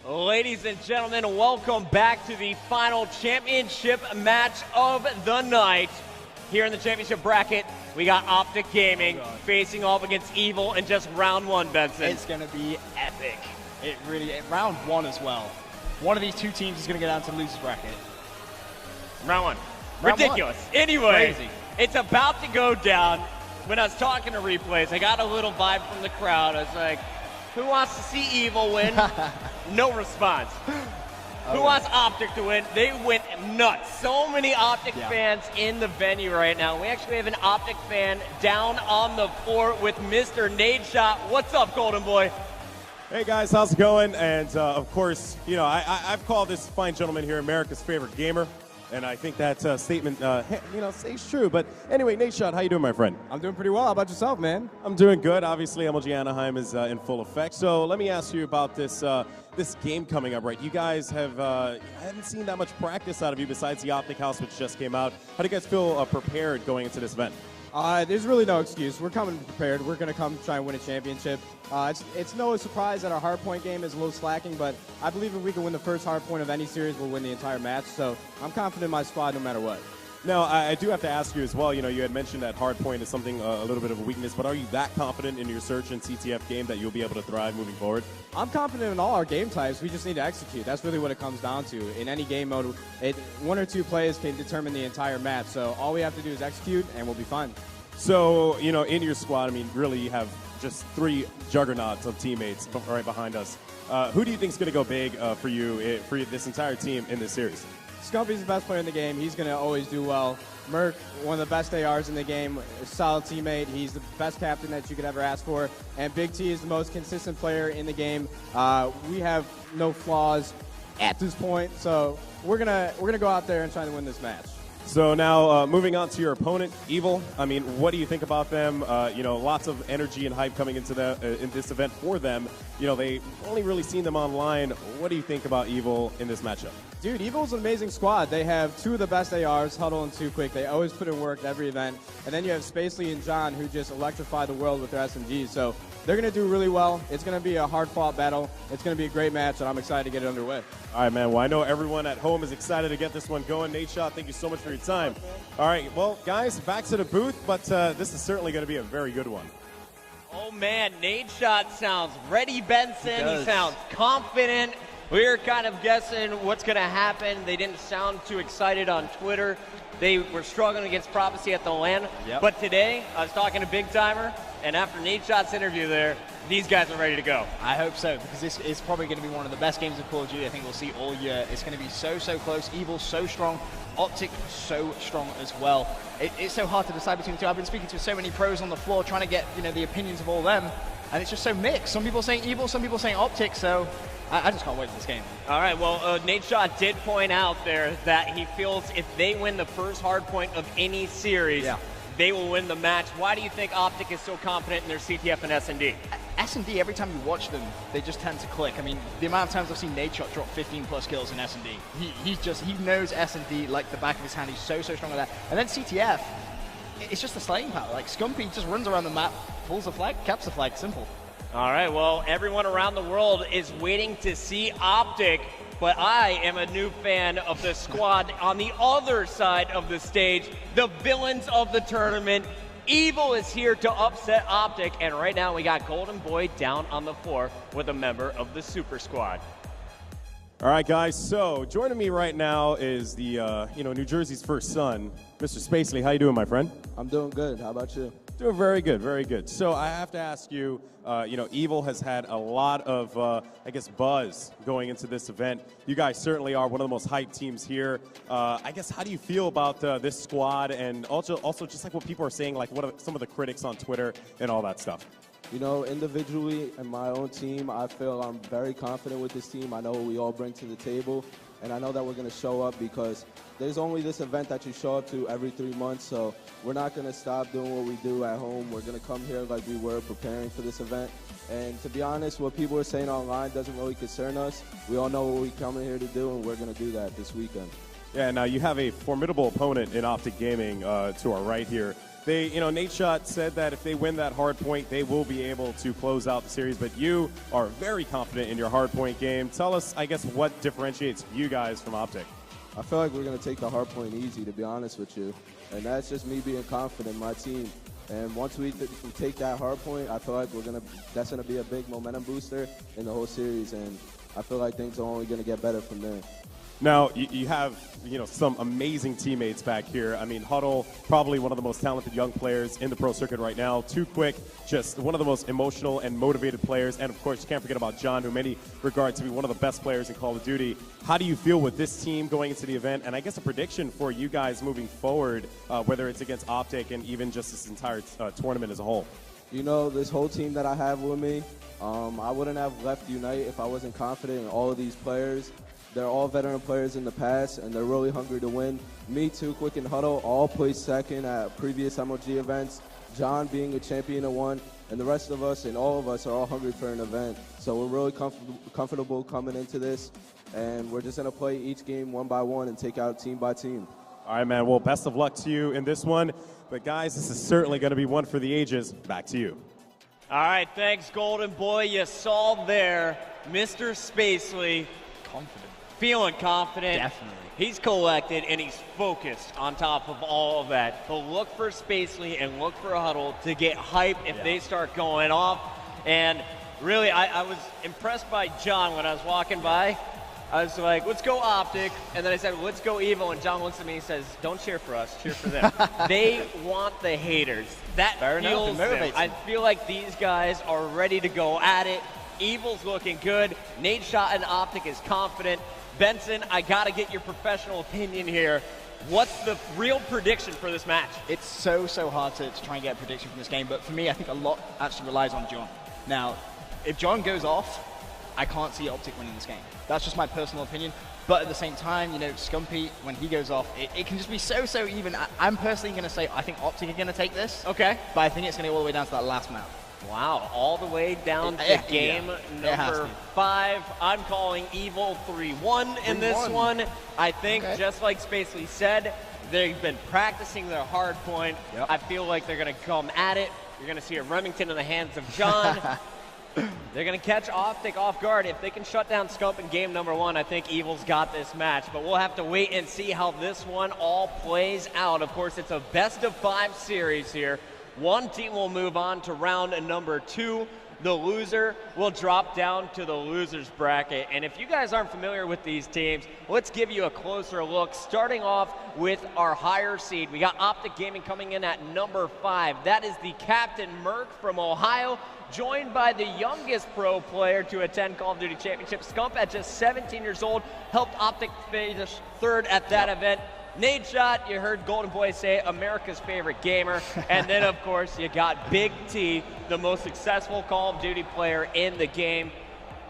Ladies and gentlemen, welcome back to the final championship match of the night. Here in the championship bracket, we got OpTic Gaming facing off against Evil in just round one, Benson. It's going to be epic. Round one as well. One of these two teams is going to get down to the loser's bracket. Round one. Ridiculous. Anyway, Crazy. It's about to go down. When I was talking to replays, I got a little vibe from the crowd. I was like, who wants to see Evil win? No response. Who wants OpTic to win? They went nuts. So many OpTic fans in the venue right now. We actually have an OpTic fan down on the floor with Mr. Nadeshot. What's up, Golden Boy? Hey guys, how's it going? And of course, you know, I've called this fine gentleman here America's favorite gamer. And I think that statement, stays true. But anyway, Nadeshot, how you doing, my friend? I'm doing pretty well. How about yourself, man? I'm doing good. Obviously, MLG Anaheim is in full effect. So let me ask you about this this game coming up, right? You guys have I haven't seen that much practice out of you besides the OpTic House, which just came out. How do you guys feel prepared going into this event? There's really no excuse. We're coming prepared. We're going to come try and win a championship. It's no surprise that our hardpoint game is a little slacking, but I believe if we can win the first hardpoint of any series, we'll win the entire match. So I'm confident in my squad no matter what. Now, I do have to ask you as well, you know, you had mentioned that hardpoint is something a little bit of a weakness, but are you that confident in your Search and CTF game that you'll be able to thrive moving forward? I'm confident in all our game types. We just need to execute. That's really what it comes down to. In any game mode, one or two plays can determine the entire match. So all we have to do is execute, and we'll be fine. So, you know, in your squad, I mean, really you have just three juggernauts of teammates right behind us. Who do you think is going to go big for you, for this entire team in this series? Scumpy's the best player in the game. He's going to always do well. Merc, one of the best ARs in the game, a solid teammate. He's the best captain that you could ever ask for. And Big T is the most consistent player in the game. We have no flaws at this point, so we're gonna go out there and try to win this match. So now, moving on to your opponent, Evil. I mean, what do you think about them? You know, lots of energy and hype coming into in this event for them. You know, they've only really seen them online. What do you think about Evil in this matchup? Dude, Evil's an amazing squad. They have two of the best ARs, Huddle and Too Quick. They always put in work at every event. And then you have Spacely and John, who just electrify the world with their SMGs. So they're going to do really well. It's going to be a hard-fought battle. It's going to be a great match, and I'm excited to get it underway. All right, man. Well, I know everyone at home is excited to get this one going. Nadeshot, thank you so much for your time. All right, well, guys, back to the booth, but this is certainly going to be a very good one. Oh, man, Nadeshot sounds ready, Benson. He sounds confident. We were kind of guessing what's going to happen. They didn't sound too excited on Twitter. They were struggling against Prophecy at the LAN. Yep. But today, I was talking to Big Timer, and after Nadeshot's interview there, these guys are ready to go. I hope so, because this is probably going to be one of the best games of Call of Duty I think we'll see all year. It's going to be so close. Evil so strong. OpTic so strong as well. It's so hard to decide between the two. I've been speaking to so many pros on the floor trying to get the opinions of all them, and it's just so mixed. Some people saying Evil, some people saying OpTic, so I just can't wait for this game. All right, well, Nadeshot did point out there that he feels if they win the first hard point of any series, they will win the match. Why do you think OpTic is so confident in their CTF and S&D? S&D, every time you watch them, they just tend to click. I mean, the amount of times I've seen Nadeshot drop 15+ kills in S&D. He knows S&D like the back of his hand. He's so strong at that. And then CTF, it's just the slaying power. Like, Scumpy just runs around the map, pulls the flag, caps the flag, simple. All right, well, everyone around the world is waiting to see OpTic, but I am a new fan of the squad on the other side of the stage, the villains of the tournament. Evil is here to upset OpTic, and right now we got Golden Boy down on the floor with a member of the Super Squad. All right, guys, so joining me right now is the, New Jersey's first son, Mr. Spacely. How you doing, my friend? I'm doing good. How about you? Doing very good, very good. So I have to ask you, Evil has had a lot of, buzz going into this event. You guys certainly are one of the most hyped teams here. I guess, how do you feel about this squad, and also just like what people are saying, like what are some of the critics on Twitter and all that stuff? You know, individually in my own team, I feel I'm very confident with this team. I know what we all bring to the table, and I know that we're going to show up because there's only this event that you show up to every 3 months, so we're not going to stop doing what we do at home. We're going to come here like we were preparing for this event. And to be honest, what people are saying online doesn't really concern us. We all know what we're coming here to do, and we're going to do that this weekend. Yeah, now you have a formidable opponent in OpTic Gaming to our right here. Nate Shot said that if they win that hard point, they will be able to close out the series. But you are very confident in your hard point game. Tell us, I guess, what differentiates you guys from OpTic. I feel like we're going to take the hard point easy, to be honest with you. And that's just me being confident in my team. And once we take that hard point, I feel like that's going to be a big momentum booster in the whole series. And I feel like things are only going to get better from there. Now, you have some amazing teammates back here. I mean, Huddle, probably one of the most talented young players in the pro circuit right now. Too Quick, just one of the most emotional and motivated players. And, of course, you can't forget about John, who many regard to be one of the best players in Call of Duty. How do you feel with this team going into the event? And I guess a prediction for you guys moving forward, whether it's against OpTic and even just this entire tournament as a whole. This whole team that I have with me, I wouldn't have left Unite if I wasn't confident in all of these players. They're all veteran players in the past, and they're really hungry to win. Me, Too Quick, and Huddle all placed second at previous MLG events. John being a champion of one, and the rest of us and all of us are all hungry for an event. So we're really comfortable coming into this, and we're just going to play each game one by one and take out team by team. All right, man. Well, best of luck to you in this one. But, guys, this is certainly going to be one for the ages. Back to you. All right, thanks, Golden Boy. You saw there Mr. Spacely. Confident. Feeling confident. Definitely. He's collected and he's focused on top of all of that. But look for Spacely and look for Huddle to get hype if they start going off. And really, I was impressed by John when I was walking by. I was like, let's go OpTic. And then I said, let's go Evo. And John looks at me and says, don't cheer for us, cheer for them. They want the haters. That feels them. I feel like these guys are ready to go at it. Evil's looking good. Nate Shot and OpTic is confident. Benson, I got to get your professional opinion here. What's the real prediction for this match? It's so hard to try and get a prediction from this game, but for me, I think a lot actually relies on John. Now, if John goes off, I can't see OpTic winning this game. That's just my personal opinion. But at the same time, Scumpy, when he goes off, it can just be so even. I'm personally going to say I think OpTic are going to take this. Okay. But I think it's going to go all the way down to that last map. Wow, all the way down to game number 5. I'm calling Evil 3-1 in this one. I think, just like Spacely said, they've been practicing their hard point. Yep. I feel like they're going to come at it. You're going to see a Remington in the hands of John. They're going to catch OpTic off guard. If they can shut down Scump in game number 1, I think Evil's got this match. But we'll have to wait and see how this one all plays out. Of course, it's a best-of-5 series here. One team will move on to round number 2. The loser will drop down to the loser's bracket. And if you guys aren't familiar with these teams, let's give you a closer look. Starting off with our higher seed, we got OpTic Gaming coming in at number 5. That is the Captain Merc from Ohio, joined by the youngest pro player to attend Call of Duty Championship. Scump, at just 17 years old, helped OpTic finish 3rd at that event. Nate Shot, you heard Golden Boy say, America's favorite gamer. And then, of course, you got Big T, the most successful Call of Duty player in the game.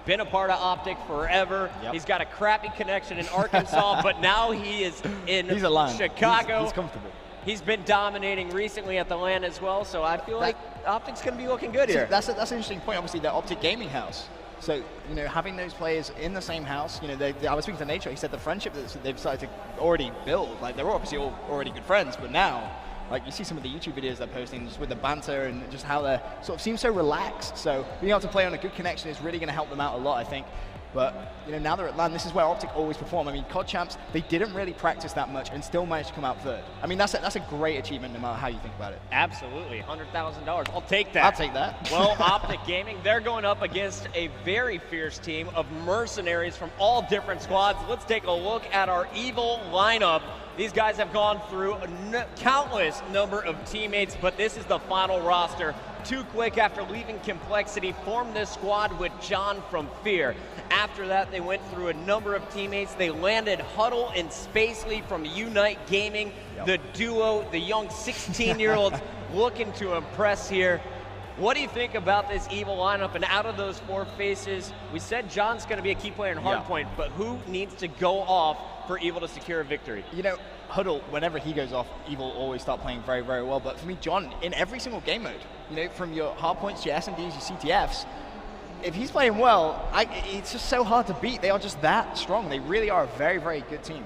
Been a part of OpTic forever. Yep. He's got a crappy connection in Arkansas, but now he is in Chicago. He's comfortable. He's been dominating recently at the LAN as well, so I feel like OpTic's going to be looking good here. That's an interesting point, obviously, the OpTic Gaming House. So, having those players in the same house, I was speaking to Nature, he said the friendship that they've decided to already build, like, they're obviously all already good friends, but now, like, you see some of the YouTube videos they're posting just with the banter and just how they sort of seem so relaxed. So, being able to play on a good connection is really going to help them out a lot, I think. But, now they're at LAN, this is where OpTic always perform. I mean, COD Champs, they didn't really practice that much and still managed to come out 3rd. I mean, that's a great achievement no matter how you think about it. Absolutely, $100,000. I'll take that. I'll take that. Well, OpTic Gaming, they're going up against a very fierce team of mercenaries from all different squads. Let's take a look at our Evil lineup. These guys have gone through a countless number of teammates, but this is the final roster. Too Quick, after leaving Complexity, formed this squad with John from Fear. After that, they went through a number of teammates. They landed Huddle and Spacely from Unite Gaming, the duo, the young 16-year-olds looking to impress here. What do you think about this Evil lineup? And out of those 4 faces, we said John's going to be a key player in Hardpoint, but who needs to go off for Evil to secure a victory? Huddle, whenever he goes off, Evil always start playing very, very well. But for me, John, in every single game mode, from your hardpoints, your SMDs, your CTFs, if he's playing well, it's just so hard to beat. They are just that strong. They really are a very, very good team.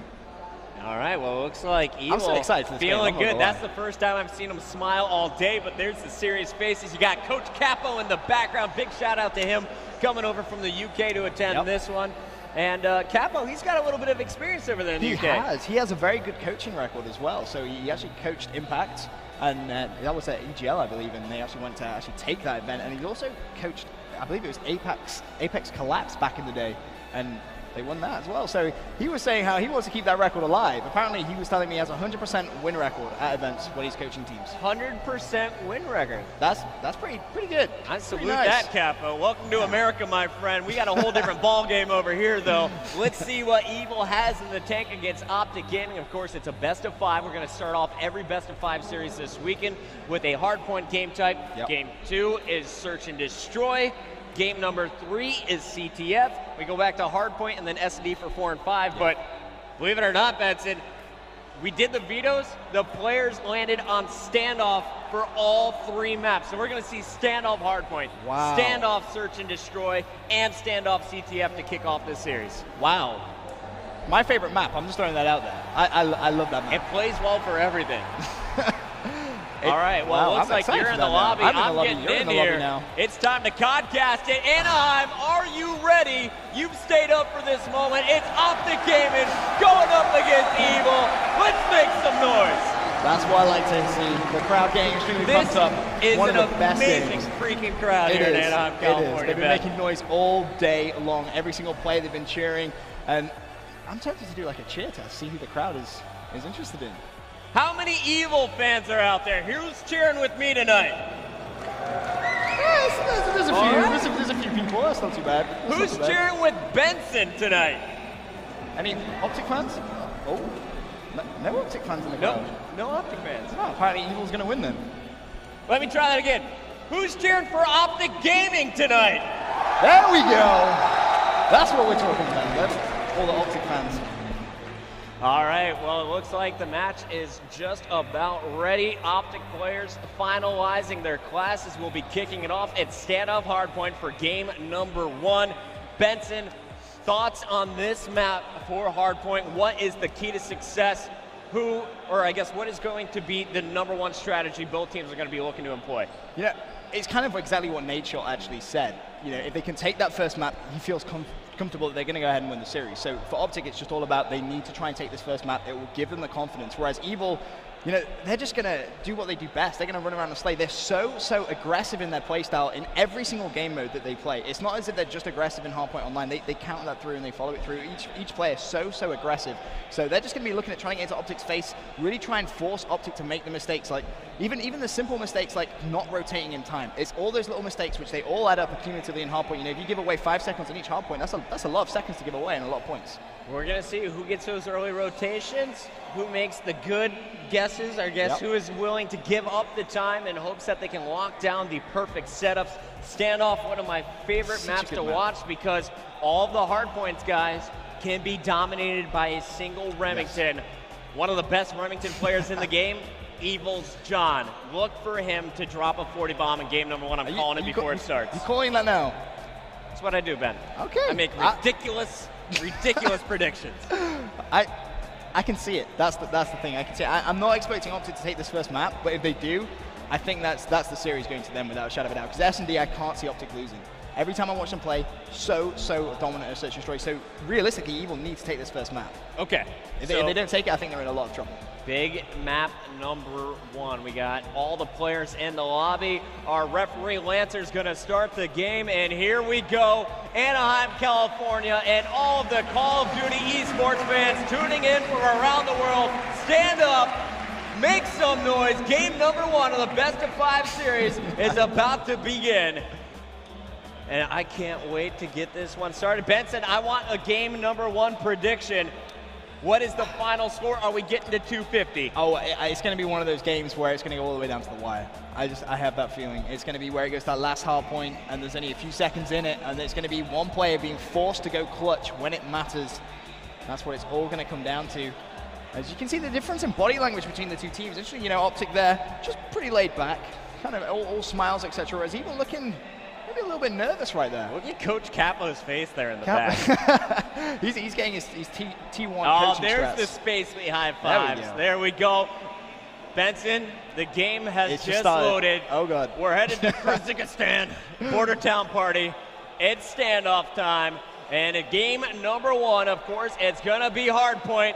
All right, well, it looks like Evil so excited for this feeling game, good. That's the first time I've seen him smile all day, but there's the serious faces. You got Coach Capo in the background. Big shout out to him coming over from the UK to attend this one. And Capo, he's got a little bit of experience over there in the UK. He has a very good coaching record as well. So he actually coached Impact, and that was at EGL, I believe, and they actually went to actually take that event. And he also coached, I believe it was Apex Collapse back in the day, and they won that as well. So he was saying how he wants to keep that record alive. Apparently, he was telling me he has a 100% win record at events when he's coaching teams. 100% win record. That's pretty good. I salute that, Capo. Welcome to America, my friend. We got a whole different ball game over here, though. Let's see what Evil has in the tank against OpTic Gaming. Of course, it's a best of 5. We're going to start off every best of 5 series this weekend with a hardpoint game type. Game 2 is Search and Destroy. Game number 3 is CTF. We go back to hardpoint and then S&D for 4 and 5. But believe it or not, Benson, we did the vetoes. The players landed on standoff for all 3 maps. So we're going to see standoff hardpoint, standoff Search and Destroy, and standoff CTF to kick off this series. Wow. My favorite map. I'm just throwing that out there. I love that map. It plays well for everything. All right, well, it looks like you're in the lobby. I'm getting in here. Now. It's time to podcast it. Anaheim, are you ready? You've stayed up for this moment. It's OpTic Gaming going up against Evil. Let's make some noise. That's what I like to see. The crowd getting extremely pumped up. This is One an of the best amazing games. freaking crowd here in Anaheim, California. They've been making noise all day long. Every single play they've been cheering. And I'm tempted to do like a cheer test, see who the crowd is interested in. How many Evil fans are out there? Who's cheering with me tonight? There's a few people. That's not too bad. Who's cheering with Benson tonight? Any OpTic fans? Oh, no OpTic fans in the crowd. No OpTic fans. Oh, apparently Evil's going to win then. Let me try that again. Who's cheering for OpTic Gaming tonight? There we go. That's what we're talking about. That's all the OpTic fans. All right, well, it looks like the match is just about ready. OpTic players finalizing their classes will be kicking it off at standoff hardpoint for game number 1. Benson, thoughts on this map for hardpoint? What is the key to success? What is going to be the number 1 strategy both teams are going to be looking to employ? You know, it's kind of exactly what Nadeshot actually said. You know, if they can take that first map, he feels comfortable that they're going to go ahead and win the series. So for OpTic, it's just all about they need to try and take this first map. It will give them the confidence. Whereas Evil, you know, they're just going to do what they do best. They're going to run around and slay. They're so aggressive in their playstyle in every single game mode that they play. It's not as if they're just aggressive in Hardpoint Online. They count that through and they follow it through. Each player is so aggressive. So they're just going to be looking at trying to get into OpTic's face, really try and force OpTic to make the mistakes. Like even the simple mistakes like not rotating in time. It's all those little mistakes which they all add up cumulatively in Hardpoint. You know, if you give away 5 seconds on each Hardpoint, that's a lot of seconds to give away and a lot of points. We're going to see who gets those early rotations, who makes the good guesses, who is willing to give up the time in hopes that they can lock down the perfect setups. Standoff, one of my favorite maps to watch because all of the hard points, guys, can be dominated by a single Remington. One of the best Remington players in the game, Evil's John. Look for him to drop a 40 bomb in game number 1. I'm calling it before it starts. You calling that now? That's what I do, Ben. Okay. I make ridiculous predictions. I can see it. That's the thing. I can see it. I'm not expecting OpTic to take this first map, but if they do, I think that's the series going to them without a shadow of a doubt. Because S&D, I can't see OpTic losing. Every time I watch them play, so dominant at Search and Destroy. So realistically, Evil needs to take this first map. Okay. If they don't take it, I think they're in a lot of trouble. Big map number 1. We got all the players in the lobby. Our referee Lancer's going to start the game, and here we go. Anaheim, California, and all of the Call of Duty esports fans tuning in from around the world. Stand up, make some noise. Game number 1 of the best of 5 series is about to begin. And I can't wait to get this one started. Benson, I want a game number 1 prediction. What is the final score? Are we getting to 250? Oh, it's going to be one of those games where it's going to go all the way down to the wire. I have that feeling. It's going to be where it goes to that last hard point, and there's only a few seconds in it, and it's going to be one player being forced to go clutch when it matters. That's what it's all going to come down to. As you can see, the difference in body language between the two teams. Interesting, you know, OpTic there, just pretty laid back, kind of all smiles, etc. As Evil looking to be a little bit nervous right there. Look at Coach Capo's face there in the back. he's getting his T1 Oh, coaching there's stress. the space high fives. There we go. Benson, the game has just loaded. Oh, God. We're headed to Kyrgyzstan, Border Town Party. It's standoff time. And in game number 1, of course, it's going to be hardpoint.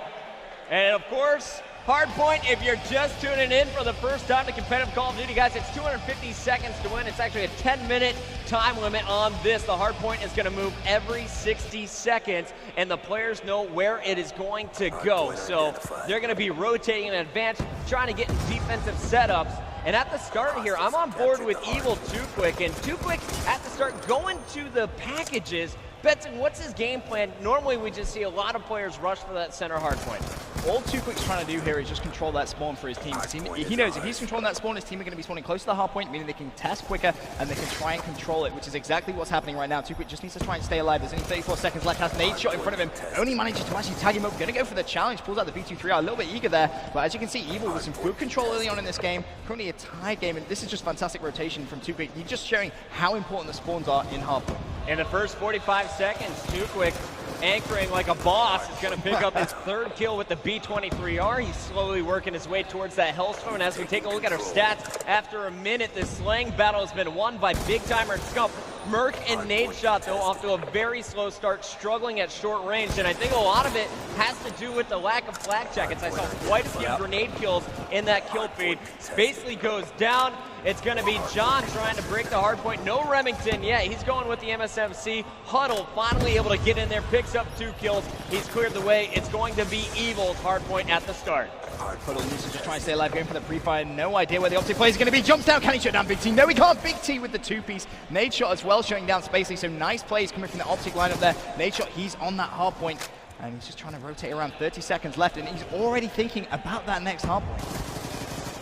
And, of course, hardpoint, if you're just tuning in for the first time to competitive Call of Duty, guys, it's 250 seconds to win. It's actually a 10-minute time limit on this. The hardpoint is going to move every 60 seconds, and the players know where it is going to go. So they're going to be rotating in advance, trying to get in defensive setups. And at the start here, I'm on board with Evil Too Quick, and Too Quick at the start going to the packages. Benson, what's his game plan? Normally we just see a lot of players rush for that center hardpoint. All Too Quick's trying to do here is just control that spawn for his team. He knows if he's controlling that spawn, his team are going to be spawning close to the hardpoint, meaning they can test quicker and they can try and control it, which is exactly what's happening right now. Too Quick just needs to try and stay alive. There's only 34 seconds left. Has nade shot in front of him. Only manages to actually tag him up. Going to go for the challenge. Pulls out the B23R. A little bit eager there, but as you can see, Evil with some good control early on in this game. Currently a tie game, and this is just fantastic rotation from Too Quick. He's just showing how important the spawns are in hardpoint. In the first 45 seconds, Too Quick anchoring like a boss is going to pick up his 3rd kill with the B23R. He's slowly working his way towards that Hellstorm. And as we take a look at our stats, after a minute, this slaying battle has been won by Big Timer and Scump. Merc and Nade Shot, though, off to a very slow start, struggling at short range. And I think a lot of it has to do with the lack of flag jackets. I saw quite a few grenade kills in that kill feed. Spacely goes down. It's going to be John trying to break the hard point. No Remington yet. He's going with the MSMC. Huddle finally able to get in there, picks up 2 kills. He's cleared the way. It's going to be Evil's hard point at the start. Huddle needs to just try and stay alive, going for the pre-fire. No idea where the OpTic play is going to be. Jumps down. Can he shut down Big T? No, he can't. Big T with the 2-piece. Nade Shot as well, shutting down Spacely. So nice plays coming from the OpTic lineup there. Nade Shot, he's on that hard point. And he's just trying to rotate around. 30 seconds left, and he's already thinking about that next hard point.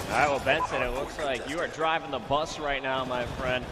All right, well, Benson, it looks like you are driving the bus right now, my friend.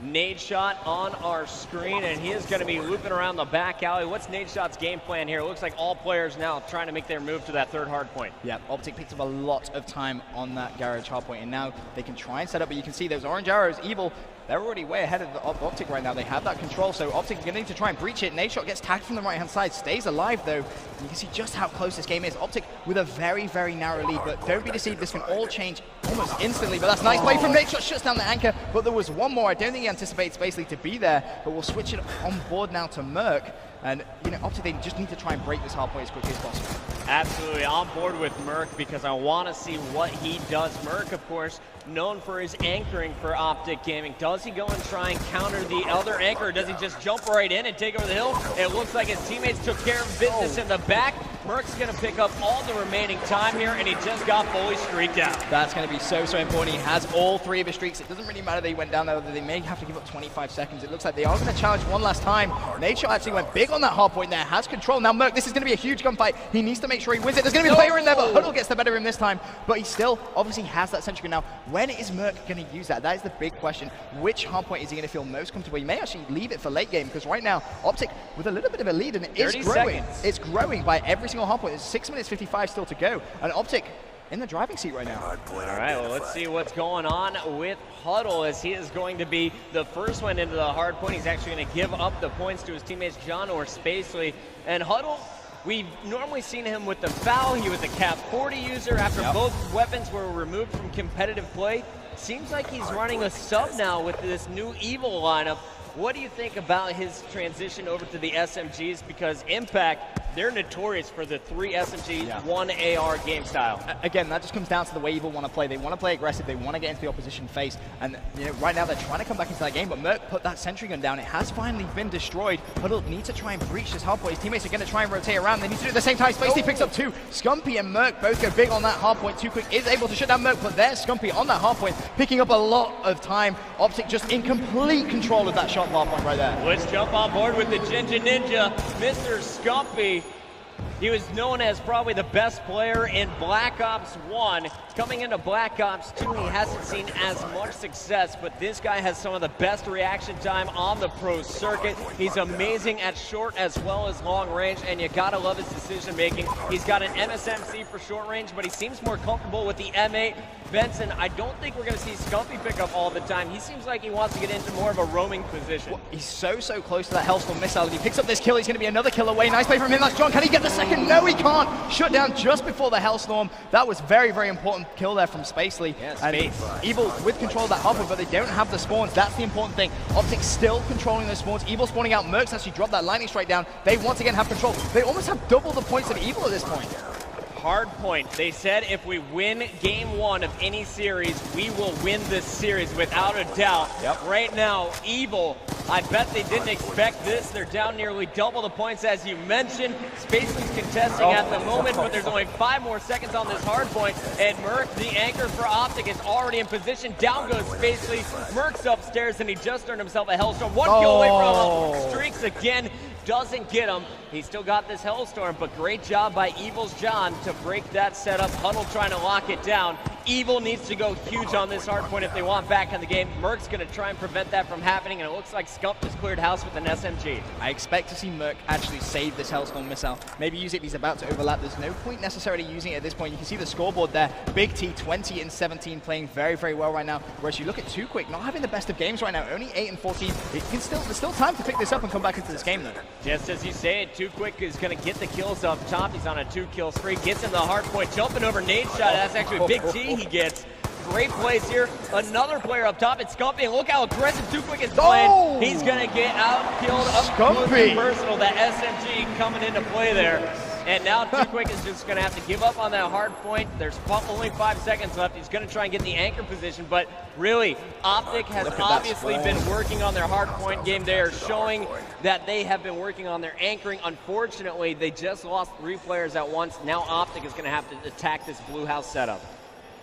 Nade Shot on our screen, and he is going to be looping around the back alley. What's Nade Shot's game plan here? It looks like all players now trying to make their move to that 3rd hard point. Yeah, OpTic picked up a lot of time on that garage hard point, and now they can try and set up, but you can see those orange arrows, Evil, they're already way ahead of the OpTic right now. They have that control, so OpTic is going to need to try and breach it. Nade Shot gets tagged from the right-hand side, stays alive, though. You can see just how close this game is. OpTic with a very, very narrow lead, but don't be deceived. This can all change almost instantly, but that's a nice play from Nade Shot. Shuts down the anchor, but there was one more. I don't think he anticipates basically to be there, but we'll switch it on board now to Merc. And, you know, OpTic, they just need to try and break this hard point as quickly as possible. Absolutely, on board with Merc because I want to see what he does. Merc, of course, known for his anchoring for OpTic Gaming. Does he go and try and counter the other anchor, or does he just jump right in and take over the hill? It looks like his teammates took care of business in the back. Merc's going to pick up all the remaining time here, and he just got fully streaked out. That's going to be so, so important. He has all 3 of his streaks. It doesn't really matter that he went down there. They may have to give up 25 seconds. It looks like they are going to challenge one last time. Nade Shot actually went big on that hard point there, has control. Now Merc, this is going to be a huge gunfight. He needs to make sure he wins it. There's going to be a player in there, but Huddle gets the better of him this time. But he still obviously has that sentry gun now. When is Merc going to use that? That is the big question. Which hard point is he going to feel most comfortable? He may actually leave it for late game, because right now, OpTic with a little bit of a lead, and it is growing. It's growing by every single hard point. There's 6 minutes 55 still to go, and OpTic in the driving seat right now. All right, well, let's see what's going on with Huddle, as he is going to be the first one into the hard point. He's actually going to give up the points to his teammates, John or Spacely. And Huddle, we've normally seen him with the foul. He was a Cap 40 user after both weapons were removed from competitive play. Seems like he's running a sub now with this new Evil lineup. What do you think about his transition over to the SMGs? Because Impact, they're notorious for the 3 SMGs, 1 AR game style. Again, that just comes down to the way Evil want to play. They want to play aggressive. They want to get into the opposition face. And you know, right now they're trying to come back into that game, but Merc put that sentry gun down. It has finally been destroyed. Huddle needs to try and breach this hard point. His teammates are going to try and rotate around. They need to do it at the same time. Spacely picks up 2. Scumpy and Merc both go big on that hard point. Too Quick is able to shut down Merc, but there's Scumpy on that hard point, picking up a lot of time. OpTic just in complete control of that shot hard point right there. Let's jump on board with the Ginger Ninja, Mr. Scumpy. He was known as probably the best player in Black Ops 1. Coming into Black Ops 2, he hasn't seen as much success, but this guy has some of the best reaction time on the pro circuit. He's amazing at short as well as long range, and you gotta love his decision making. He's got an MSMC for short range, but he seems more comfortable with the M8. Benson, I don't think we're going to see Scumpy pick up all the time. He seems like he wants to get into more of a roaming position. Well, he's so close to that Hellstorm missile. If he picks up this kill, he's going to be another kill away. Nice play from him. That's John. Can he get the second? No, he can't. Shut down just before the Hellstorm. That was very, very important kill there from Spacely. Yes, and Evil with control of that hopper, but they don't have the spawns. That's the important thing. OpTic still controlling the spawns. Evil spawning out. Mercs actually dropped that lightning strike down. They once again have control. They almost have double the points of Evil at this point. Hard point. They said if we win game 1 of any series, we will win this series without a doubt. Yep. Right now, Evil, I bet they didn't expect this. They're down nearly double the points, as you mentioned. Spacely's contesting at the moment, but there's only 5 more seconds on this hard point. And Merc, the anchor for OpTic, is already in position. Down goes Spacely. Merc's upstairs, and he just earned himself a Hellstorm. 1 kill away from streaks again. Doesn't get him. He's still got this Hellstorm, but great job by Evil's John to break that setup. Huddle trying to lock it down. Evil needs to go huge on this hard point if they want back in the game. Merc's going to try and prevent that from happening, and it looks like Scump has cleared house with an SMG. I expect to see Merc actually save this Hellstorm missile. Maybe use it if he's about to overlap. There's no point necessarily using it at this point. You can see the scoreboard there. Big T, 20 and 17, playing very, very well right now. Whereas you look at Too Quick, not having the best of games right now, only 8 and 14. There's still time to pick this up and come back into this game, though. Just as you say it, Too Quick is going to get the kills up top. He's on a 2-kill streak. Gets in the hard point, jumping over nade shot. That's actually a Big T he gets. Great plays here. Another player up top. It's Scumpy. And look how aggressive Too Quick is playing. He's going to get out, killed up close and personal. That SMG coming into play there. And now Too Quick is just going to have to give up on that hard point. There's only 5 seconds left. He's going to try and get the anchor position. But really, OpTic has obviously been working on their hard point game. They are showing that they have been working on their anchoring. Unfortunately, they just lost 3 players at once. Now OpTic is going to have to attack this blue house setup.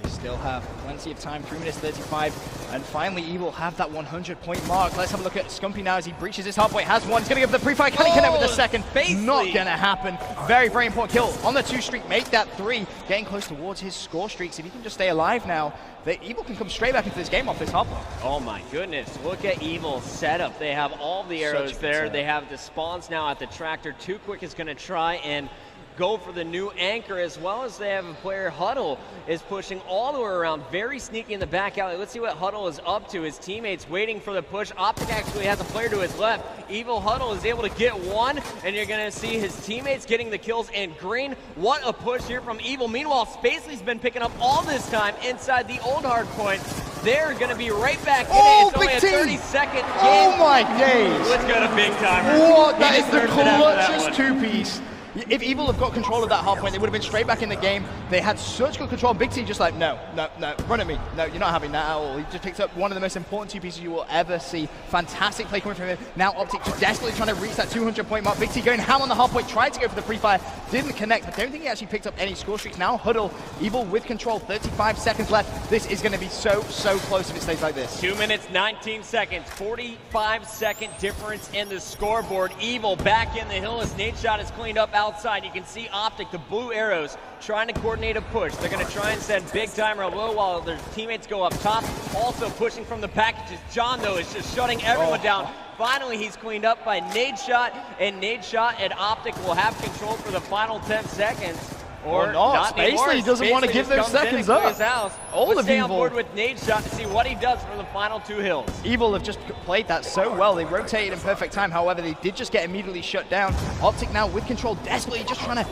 They still have plenty of time, 3 minutes 35, and finally Evil have that 100-point mark. Let's have a look at Scumpy now as he breaches his hardpoint, has one, he's going to give the pre-fire, can he connect with the second? Not going to happen. Very, very important kill on the 2 streak, make that 3, getting close towards his score streaks. If he can just stay alive now, the Evil can come straight back into this game off this hardpoint. Oh my goodness, look at Evil's setup. They have all the arrows there, they have the spawns now at the tractor. Too Quick is going to try and go for the new anchor, as well as they have a player. Huddle is pushing all the way around, very sneaky in the back alley. Let's see what Huddle is up to. His teammates waiting for the push. OpTic actually has a player to his left. Evil Huddle is able to get one, and you're going to see his teammates getting the kills in green. What a push here from Evil. Meanwhile, Spacely's been picking up all this time inside the old hard point. They're going to be right back in it. It's only a 30-second game. Oh my days. Let's go to big timer. What? That is the clutchest 2-piece. If Evil have got control of that hard point, they would have been straight back in the game. They had such good control. Big T just like, no, run at me. No, you're not having that at all. He just picked up one of the most important 2 pieces you will ever see. Fantastic play coming from him. Now OpTic just desperately trying to reach that 200-point mark. Big T going ham on the hard point, tried to go for the pre-fire, didn't connect. I don't think he actually picked up any score streaks. Now Huddle, Evil with control, 35 seconds left. This is going to be so close if it stays like this. 2 minutes, 19 seconds, 45-second difference in the scoreboard. Evil back in the hill as nade shot is cleaned up outside. You can see OpTic, the blue arrows, trying to coordinate a push. They're going to try and send big timer low while their teammates go up top. Also pushing from the packages. John, though, is just shutting everyone down. Finally, he's cleaned up by nade shot, and nade shot and OpTic will have control for the final 10 seconds. Or not anymore. Spacely doesn't want to give those seconds up. Let's stay on board with nade shot to see what he does for the final 2 hills. Evil have just played that so well. They rotated in perfect time. However, they did just get immediately shut down. OpTic now with control, desperately just trying to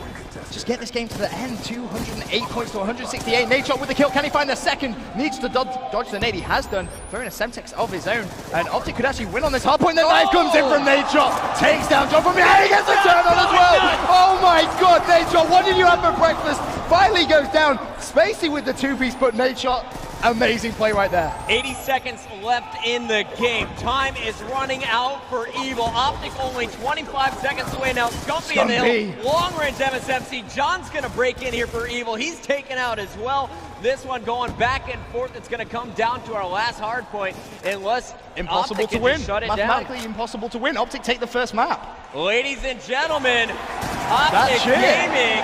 just get this game to the end. 208 points to 168. Nade shot with the kill. Can he find the second? Needs to dodge the nade. He has done. Throwing a Semtex of his own. And OpTic could actually win on this hard point. The knife comes in from nade shot. Takes down John from behind. He gets the turn on as well. Oh my god, nade shot. What did you have for breakfast? Finally goes down. Spacey with the 2-piece, but nade shot. Amazing play right there. 80 seconds left in the game. Time is running out for Evil. OpTic only 25 seconds away now. Scumpy in the hill. Long-range MSMC. John's going to break in here for Evil. He's taken out as well. This one going back and forth. It's going to come down to our last hard point unless impossible OpTic to win. Shut it Mathematically down. Impossible to win. OpTic take the first map. Ladies and gentlemen, OpTic Gaming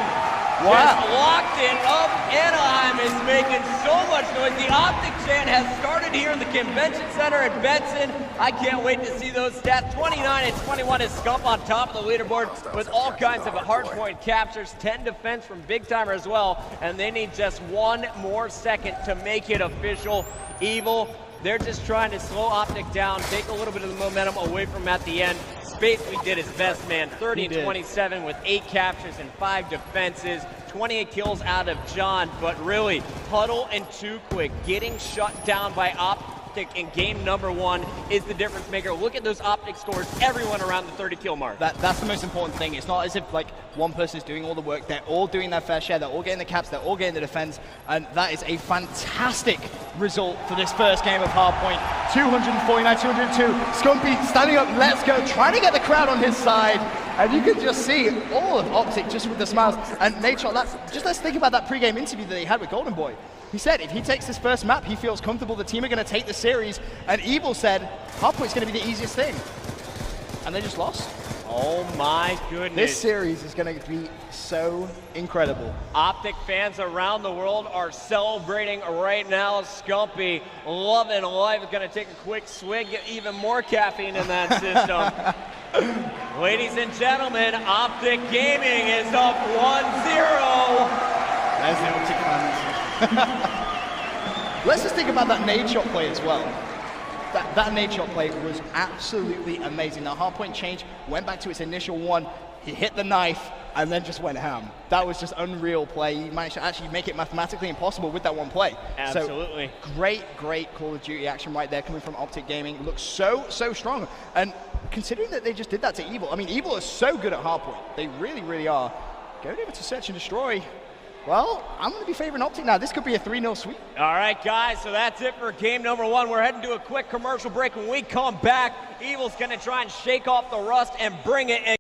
Just locked in up. Anaheim is making so much noise. The OpTic chant has started here in the Convention Center in Benson. I can't wait to see those stats. 29 and 21 is Scump on top of the leaderboard with all kinds of hardpoint captures, 10 defense from Big Timer as well, and they need just one more second to make it official. Evil, they're just trying to slow OpTic down, take a little bit of the momentum away from him at the end. Basically did his best, man. 30 and 27 with 8 captures and 5 defenses. 28 kills out of John, but really, Huddle and Too Quick getting shut down by OpTic in game number 1 is the difference maker. Look at those OpTic scores, everyone around the 30 kill mark. That's the most important thing. It's not as if like one person is doing all the work. They're all doing their fair share. They're all getting the caps. They're all getting the defense. And that is a fantastic result for this first game of Hardpoint. 249, 202. Scumpy standing up, let's go, trying to get the crowd on his side. And you can just see all of OpTic just with the smiles. And Nate, let's think about that pregame interview that he had with Golden Boy. He said if he takes this first map, he feels comfortable. The team are going to take the series. And Evil said Hardpoint's going to be the easiest thing. And they just lost. Oh my goodness. This series is going to be so incredible. OpTic fans around the world are celebrating right now. Scumpy, loving life, is going to take a quick swig, get even more caffeine in that system. Ladies and gentlemen, OpTic Gaming is up 1-0. There's the OpTic fans. Let's just think about that nade shot play as well. That nade shot play was absolutely amazing. That hardpoint change went back to its initial one. He hit the knife and then just went ham. That was just unreal play. He managed to actually make it mathematically impossible with that one play. Absolutely. So, great Call of Duty action right there coming from OpTic Gaming. It looks so strong. And considering that they just did that to Evil, I mean, Evil is so good at hardpoint. They really are. Going over to Search and Destroy. Well, I'm going to be favoring OpTic now. This could be a 3-0 sweep. All right, guys, so that's it for game number 1. We're heading to a quick commercial break. When we come back, Evil's going to try and shake off the rust and bring it in.